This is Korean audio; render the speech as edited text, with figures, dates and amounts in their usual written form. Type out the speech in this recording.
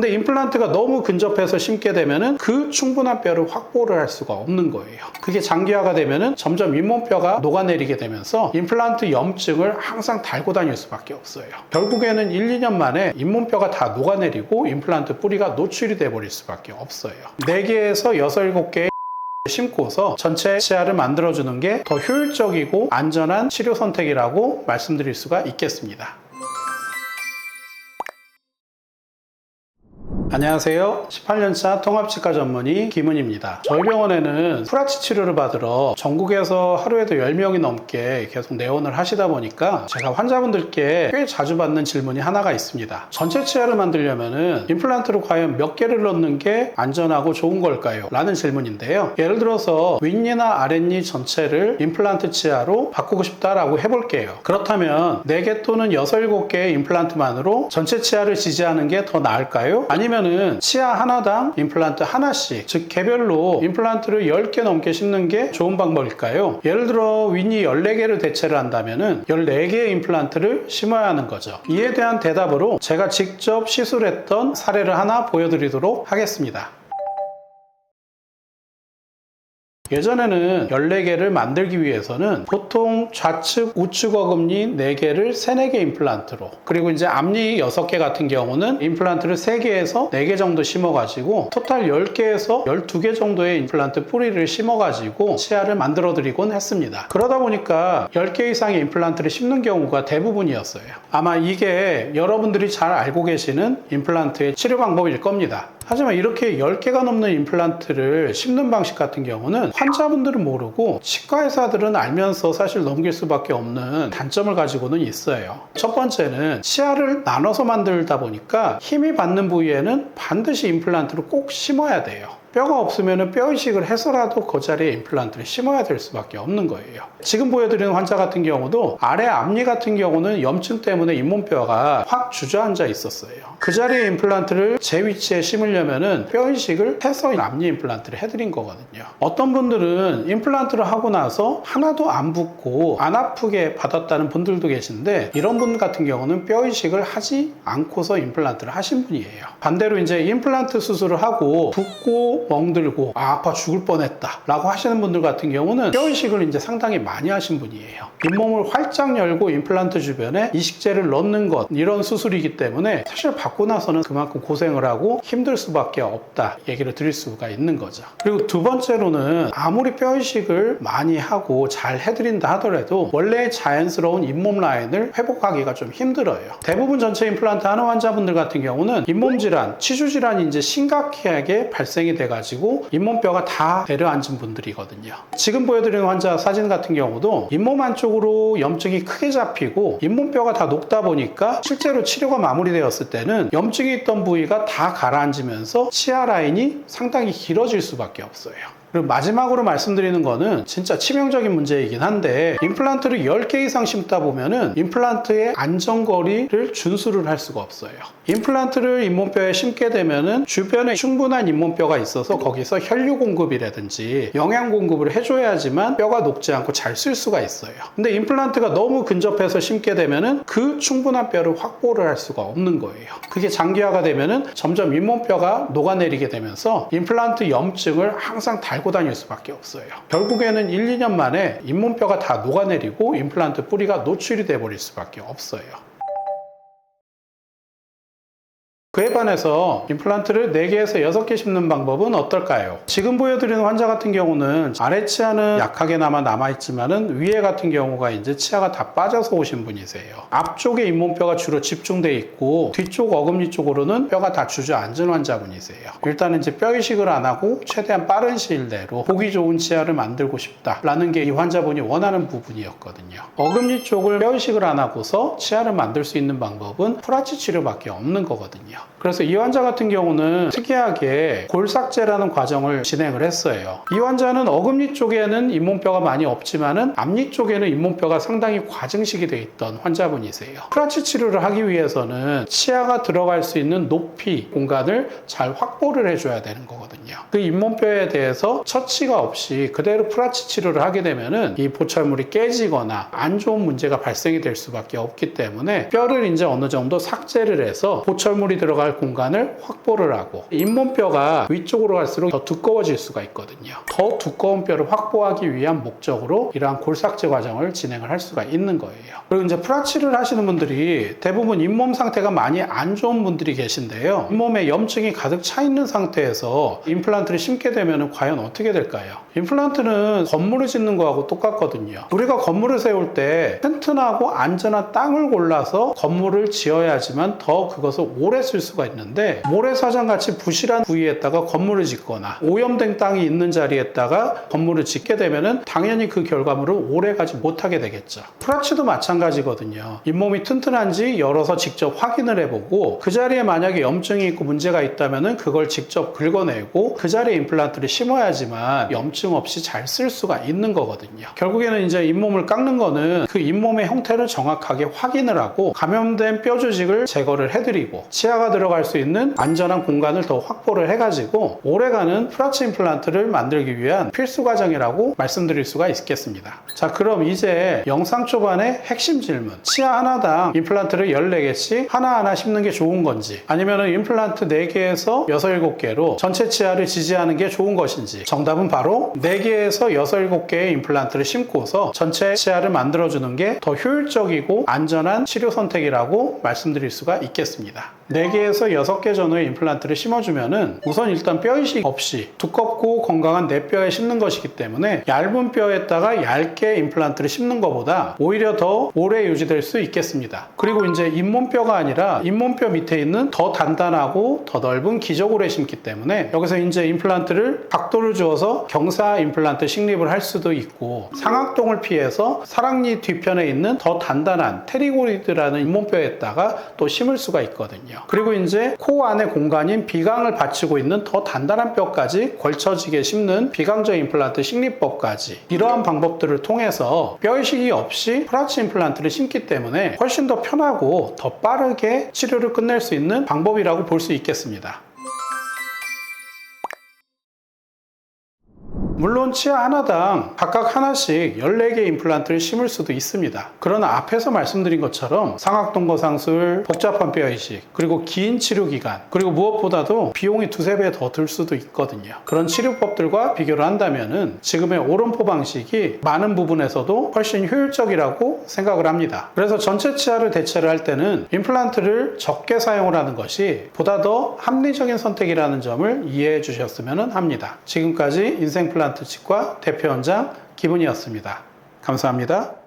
근데 임플란트가 너무 근접해서 심게 되면은 그 충분한 뼈를 확보를 할 수가 없는 거예요. 그게 장기화가 되면은 점점 잇몸뼈가 녹아내리게 되면서 임플란트 염증을 항상 달고 다닐 수밖에 없어요. 결국에는 1, 2년 만에 잇몸뼈가 다 녹아내리고 임플란트 뿌리가 노출이 돼 버릴 수밖에 없어요. 4개에서 6, 7개 심고서 전체 치아를 만들어주는 게 더 효율적이고 안전한 치료 선택이라고 말씀드릴 수가 있겠습니다. 안녕하세요. 18년차 통합치과 전문의 김은입니다. 저희 병원에는 프라치 치료를 받으러 전국에서 하루에도 10명이 넘게 계속 내원을 하시다 보니까 제가 환자분들께 꽤 자주 받는 질문이 하나가 있습니다. 전체 치아를 만들려면 임플란트를 과연 몇 개를 넣는 게 안전하고 좋은 걸까요? 라는 질문인데요. 예를 들어서 윗니나 아랫니 전체를 임플란트 치아로 바꾸고 싶다라고 해볼게요. 그렇다면 4개 또는 6, 7개의 임플란트만으로 전체 치아를 지지하는 게 더 나을까요? 아니면 치아 하나당 임플란트 하나씩, 즉 개별로 임플란트를 10개 넘게 심는 게 좋은 방법일까요? 예를 들어 윗니 14개를 대체를 한다면 14개의 임플란트를 심어야 하는 거죠. 이에 대한 대답으로 제가 직접 시술했던 사례를 하나 보여드리도록 하겠습니다. 예전에는 14개를 만들기 위해서는 보통 좌측, 우측 어금니 4개를 3, 4개 임플란트로, 그리고 이제 앞니 6개 같은 경우는 임플란트를 3개에서 4개 정도 심어가지고 토탈 10개에서 12개 정도의 임플란트 뿌리를 심어가지고 치아를 만들어 드리곤 했습니다. 그러다 보니까 10개 이상의 임플란트를 심는 경우가 대부분이었어요. 아마 이게 여러분들이 잘 알고 계시는 임플란트의 치료 방법일 겁니다. 하지만 이렇게 10개가 넘는 임플란트를 심는 방식 같은 경우는 환자분들은 모르고 치과 의사들은 알면서 사실 넘길 수밖에 없는 단점을 가지고는 있어요. 첫 번째는 치아를 나눠서 만들다 보니까 힘이 받는 부위에는 반드시 임플란트를 꼭 심어야 돼요. 뼈가 없으면 뼈 이식을 해서라도 그 자리에 임플란트를 심어야 될 수밖에 없는 거예요. 지금 보여드리는 환자 같은 경우도 아래 앞니 같은 경우는 염증 때문에 잇몸뼈가 확 주저앉아 있었어요. 그 자리에 임플란트를 제 위치에 심으려면 뼈 이식을 해서 앞니 임플란트를 해드린 거거든요. 어떤 분들은 임플란트를 하고 나서 하나도 안 붓고 안 아프게 받았다는 분들도 계신데, 이런 분 같은 경우는 뼈 이식을 하지 않고서 임플란트를 하신 분이에요. 반대로 이제 임플란트 수술을 하고 붓고 멍들고 아파 죽을 뻔했다 라고 하시는 분들 같은 경우는 뼈 이식을 이제 상당히 많이 하신 분이에요. 잇몸을 활짝 열고 임플란트 주변에 이식제를 넣는 것, 이런 수술이기 때문에 사실 받고 나서는 그만큼 고생을 하고 힘들 수밖에 없다 얘기를 드릴 수가 있는 거죠. 그리고 두 번째로는 아무리 뼈 이식을 많이 하고 잘 해드린다 하더라도 원래의 자연스러운 잇몸 라인을 회복하기가 좀 힘들어요. 대부분 전체 임플란트 하는 환자분들 같은 경우는 잇몸 질환, 치주 질환이 이제 심각하게 발생이 돼가지고 잇몸뼈가 다 내려앉은 분들이거든요. 지금 보여드리는 환자 사진 같은 경우도 잇몸 안쪽으로 염증이 크게 잡히고 잇몸뼈가 다 녹다 보니까 실제로 치료가 마무리되었을 때는 염증이 있던 부위가 다 가라앉으면서 치아 라인이 상당히 길어질 수밖에 없어요. 그리고 마지막으로 말씀드리는 거는 진짜 치명적인 문제이긴 한데, 임플란트를 10개 이상 심다 보면은 임플란트의 안전거리를 준수를 할 수가 없어요. 임플란트를 잇몸뼈에 심게 되면은 주변에 충분한 잇몸뼈가 있어서 거기서 혈류 공급이라든지 영양 공급을 해줘야지만 뼈가 녹지 않고 잘 쓸 수가 있어요. 근데 임플란트가 너무 근접해서 심게 되면은 그 충분한 뼈를 확보를 할 수가 없는 거예요. 그게 장기화가 되면은 점점 잇몸뼈가 녹아내리게 되면서 임플란트 염증을 항상 달고 다닐 수밖에 없어요. 결국에는 1, 2년 만에 잇몸뼈가 다 녹아내리고 임플란트 뿌리가 노출이 돼 버릴 수밖에 없어요. 그에 반해서 임플란트를 4개에서 6개 심는 방법은 어떨까요? 지금 보여드리는 환자 같은 경우는 아래 치아는 약하게나마 남아있지만은 위에 같은 경우가 이제 치아가 다 빠져서 오신 분이세요. 앞쪽에 잇몸뼈가 주로 집중돼 있고 뒤쪽 어금니 쪽으로는 뼈가 다 주저앉은 환자분이세요. 일단 이제 뼈 이식을 안 하고 최대한 빠른 시일 내로 보기 좋은 치아를 만들고 싶다라는 게 이 환자분이 원하는 부분이었거든요. 어금니 쪽을 뼈 이식을 안 하고서 치아를 만들 수 있는 방법은 프라치 치료밖에 없는 거거든요. 그래서 이 환자 같은 경우는 특이하게 골삭제라는 과정을 진행을 했어요. 이 환자는 어금니 쪽에는 잇몸뼈가 많이 없지만은 앞니 쪽에는 잇몸뼈가 상당히 과증식이 돼 있던 환자분이세요. 프라치 치료를 하기 위해서는 치아가 들어갈 수 있는 높이 공간을 잘 확보를 해줘야 되는 거거든요. 그 잇몸뼈에 대해서 처치가 없이 그대로 프라치 치료를 하게 되면은 이 보철물이 깨지거나 안 좋은 문제가 발생이 될 수밖에 없기 때문에 뼈를 이제 어느 정도 삭제를 해서 보철물이 들어갈 조절 공간을 확보를 하고, 잇몸뼈가 위쪽으로 갈수록 더 두꺼워질 수가 있거든요. 더 두꺼운 뼈를 확보하기 위한 목적으로 이러한 골삭제 과정을 진행을 할 수가 있는 거예요. 그리고 이제 프라치를 하시는 분들이 대부분 잇몸 상태가 많이 안 좋은 분들이 계신데요. 잇몸에 염증이 가득 차 있는 상태에서 임플란트를 심게 되면 과연 어떻게 될까요? 임플란트는 건물을 짓는 거하고 똑같거든요. 우리가 건물을 세울 때 튼튼하고 안전한 땅을 골라서 건물을 지어야지만 더 그것을 오래 쓸 수가 있는데, 모래사장같이 부실한 부위에다가 건물을 짓거나 오염된 땅이 있는 자리에다가 건물을 짓게 되면 당연히 그 결과물을 오래 가지 못하게 되겠죠. 프라치도 마찬가지거든요. 잇몸이 튼튼한지 열어서 직접 확인을 해보고, 그 자리에 만약에 염증이 있고 문제가 있다면 그걸 직접 긁어내고 그 자리에 임플란트를 심어야지만 염증 없이 잘 쓸 수가 있는 거거든요. 결국에는 이제 잇몸을 깎는 거는 그 잇몸의 형태를 정확하게 확인을 하고 감염된 뼈 조직을 제거를 해드리고 치아가 들어갈 수 있는 안전한 공간을 더 확보를 해가지고 오래가는 프라치 임플란트를 만들기 위한 필수 과정이라고 말씀드릴 수가 있겠습니다. 자, 그럼 이제 영상 초반의 핵심 질문, 치아 하나당 임플란트를 14개씩 하나하나 심는 게 좋은 건지, 아니면 임플란트 4개에서 6, 7개로 전체 치아를 지지하는 게 좋은 것인지, 정답은 바로 4개에서 6, 7개의 임플란트를 심고서 전체 치아를 만들어주는 게 더 효율적이고 안전한 치료 선택이라고 말씀드릴 수가 있겠습니다. 4개에서 6개 정도의 임플란트를 심어주면은 우선 일단 뼈이식 없이 두껍고 건강한 내 뼈에 심는 것이기 때문에 얇은 뼈에다가 얇게 임플란트를 심는 것보다 오히려 더 오래 유지될 수 있겠습니다. 그리고 이제 잇몸뼈가 아니라 잇몸뼈 밑에 있는 더 단단하고 더 넓은 기저골에 심기 때문에 여기서 이제 임플란트를 각도를 주어서 경사 임플란트 식립을 할 수도 있고, 상악동을 피해서 사랑니 뒤편에 있는 더 단단한 테리고리드라는 잇몸뼈에다가 또 심을 수가 있거든요. 그리고 이제 코 안의 공간인 비강을 받치고 있는 더 단단한 뼈까지 걸쳐지게 심는 비강적 임플란트 식립법까지, 이러한 방법들을 통해서 뼈이식이 없이 프라치 임플란트를 심기 때문에 훨씬 더 편하고 더 빠르게 치료를 끝낼 수 있는 방법이라고 볼 수 있겠습니다. 물론 치아 하나당 각각 하나씩 14개 임플란트를 심을 수도 있습니다. 그러나 앞에서 말씀드린 것처럼 상악동 거상술, 복잡한 뼈이식, 그리고 긴 치료 기간, 그리고 무엇보다도 비용이 2~3배 더 들 수도 있거든요. 그런 치료법들과 비교를 한다면은 지금의 오른포 방식이 많은 부분에서도 훨씬 효율적이라고 생각을 합니다. 그래서 전체 치아를 대체를 할 때는 임플란트를 적게 사용을 하는 것이 보다 더 합리적인 선택이라는 점을 이해해 주셨으면 합니다. 지금까지 인생플란트 치과 대표원장 김은희였습니다. 감사합니다.